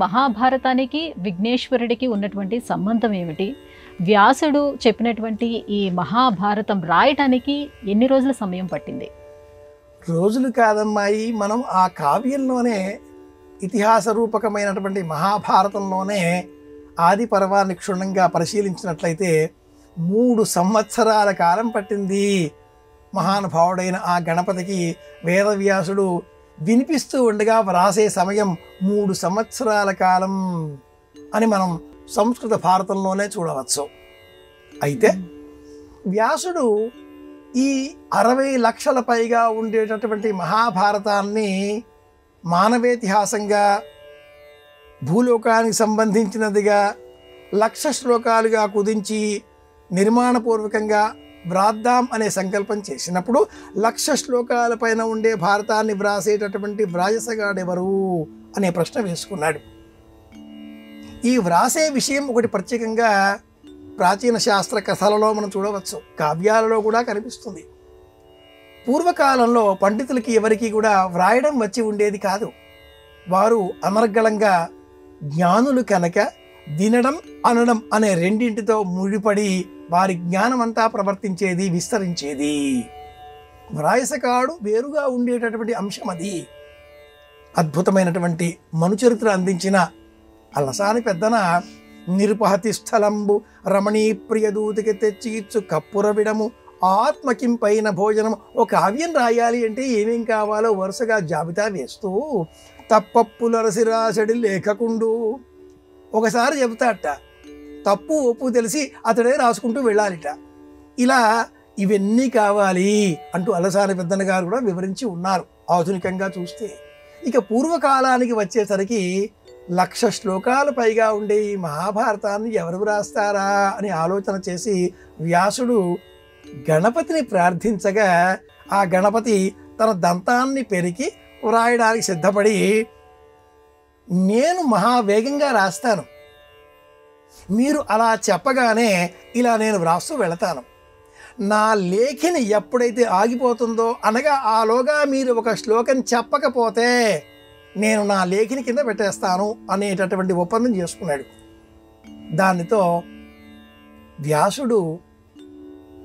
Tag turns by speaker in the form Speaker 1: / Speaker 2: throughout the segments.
Speaker 1: మహాభారతానికి విఘ్నేశ్వరుడికి ఉన్నటువంటి సంబంధం ఏమిటి? వ్యాసుడు చెప్పినటువంటి ఈ మహాభారతం రాయటానికి ఎన్ని రోజుల సమయం పట్టింది?
Speaker 2: రోజులు కాదమ్మాయి, మనం ఆ కావ్యంలోనే ఇతిహాస రూపకమైనటువంటి మహాభారతంలోనే ఆది పర్వాన్ని క్షుణ్ణంగా పరిశీలించినట్లయితే 3 సంవత్సరాల కాలం పట్టింది. మహానుభావుడైన ఆ గణపతికి వేదవ్యాసుడు వినిపిస్తూ ఉండగా వ్రాసే సమయం 3 సంవత్సరాల కాలం అని మనం సంస్కృత భారతంలోనే చూడవచ్చు. అయితే వ్యాసుడు ఈ 60 లక్షల పైగా ఉండేటటువంటి మహాభారతాన్ని మానవేతిహాసంగా, భూలోకానికి సంబంధించినదిగా 1,00,000 శ్లోకాలుగా కుదించి నిర్మాణపూర్వకంగా వ్రాద్దాం అనే సంకల్పం చేసినప్పుడు 1,00,000 శ్లోకాల పైన ఉండే భారతాన్ని వ్రాసేటటువంటి వ్రాయసగాడెవరు అనే ప్రశ్న వేసుకున్నాడు. ఈ వ్రాసే విషయం ఒకటి ప్రత్యేకంగా ప్రాచీన శాస్త్ర కథలలో మనం చూడవచ్చు, కావ్యాలలో కూడా కనిపిస్తుంది. పూర్వకాలంలో పండితులకి ఎవరికి కూడా వ్రాయడం వచ్చి ఉండేది కాదు. వారు అనర్గళంగా జ్ఞానులు కనుక వినడం అనడం అనే రెండింటితో ముడిపడి వారి జ్ఞానమంతా ప్రవర్తించేది, విస్తరించేది. వ్రాయసకాడు వేరుగా ఉండేటటువంటి అంశం అది. అద్భుతమైనటువంటి మనుచరిత్ర అందించిన అలసాని పెద్దన నిరుపహతి స్థలంబు రమణీ ప్రియదూతికి తెచ్చి ఇచ్చు కప్పురవిడము ఆత్మకింపైన భోజనం. ఒక కావ్యం రాయాలి అంటే ఏమేం కావాలో వరుసగా జాబితా వేస్తూ తప్పప్పులరసి రాసడి లేఖకుండు ఒకసారి చెబుతాట. తప్పు ఒప్పు తెలిసి అతడే రాసుకుంటూ వెళ్ళాలిట. ఇలా ఇవన్నీ కావాలి అంటూ అలసాని పెద్దన్న గారు కూడా వివరించి ఉన్నారు ఆధునికంగా చూస్తే. ఇక పూర్వకాలానికి వచ్చేసరికి 1,00,000 శ్లోకాలు పైగా ఉండే ఈ మహాభారతాన్ని ఎవరు రాస్తారా అని ఆలోచన చేసి వ్యాసుడు గణపతిని ప్రార్థించగా ఆ గణపతి తన దంతాన్ని పెరికి వ్రాయడానికి సిద్ధపడి, నేను మహావేగంగా రాస్తాను, మీరు అలా చెప్పగానే ఇలా నేను వ్రాస్తూ వెళతాను. నా లేఖిని ఎప్పుడైతే ఆగిపోతుందో అనగా ఆలోగా మీరు ఒక శ్లోకం చెప్పకపోతే నేను నా లేఖిని కింద పెట్టేస్తాను అనేటటువంటి ఒప్పందం చేసుకున్నాడు. దానితో వ్యాసుడు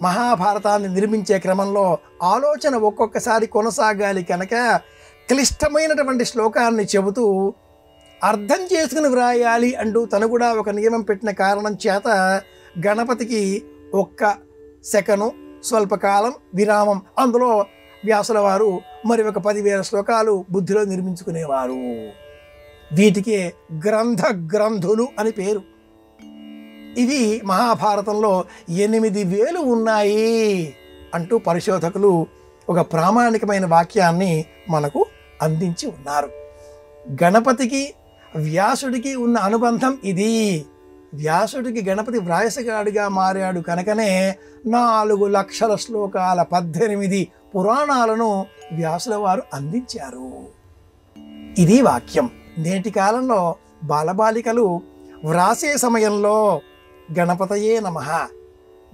Speaker 2: మహాభారతాన్ని నిర్మించే క్రమంలో ఆలోచన ఒక్కొక్కసారి కొనసాగాలి కనుక క్లిష్టమైనటువంటి శ్లోకాన్ని చెబుతూ అర్థం చేసుకుని వ్రాయాలి అంటూ తను కూడా ఒక నియమం పెట్టిన కారణం చేత గణపతికి 1 సెకను స్వల్పకాలం విరామం, అందులో వ్యాసుల వారు మరి ఒక 10,000 శ్లోకాలు బుద్ధిలో నిర్మించుకునేవారు. వీటికే గ్రంథులు అని పేరు. ఇవి మహాభారతంలో 8,000 ఉన్నాయి అంటూ పరిశోధకులు ఒక ప్రామాణికమైన వాక్యాన్ని మనకు అందించి ఉన్నారు. గణపతికి వ్యాసుడికి ఉన్న అనుబంధం ఇది. వ్యాసుడికి గణపతి వ్రాయసగాడిగా మారాడు కనుకనే 4 లక్షల శ్లోకాల 18 పురాణాలను వ్యాసుల వారు అందించారు. ఇది వాక్యం. నేటి కాలంలో బాలబాలికలు వ్రాసే సమయంలో గణపతయే నమః,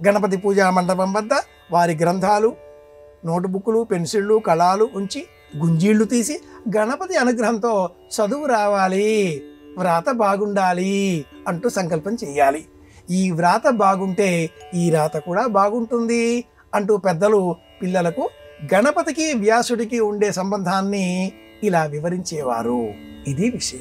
Speaker 2: గణపతి పూజా మండపం వద్ద వారి గ్రంథాలు, నోటుబుక్లు, పెన్సిళ్ళు, కళాలు ఉంచి గుంజీళ్లు తీసి గణపతి అనుగ్రహంతో చదువు రావాలి, వ్రాత బాగుండాలి అంటూ సంకల్పం చేయాలి. ఈ వ్రాత బాగుంటే ఈ రాత కూడా బాగుంటుంది అంటూ పెద్దలు పిల్లలకు గణపతికి వ్యాసుడికి ఉండే సంబంధాన్ని ఇలా వివరించేవారు. ఇది విషయం.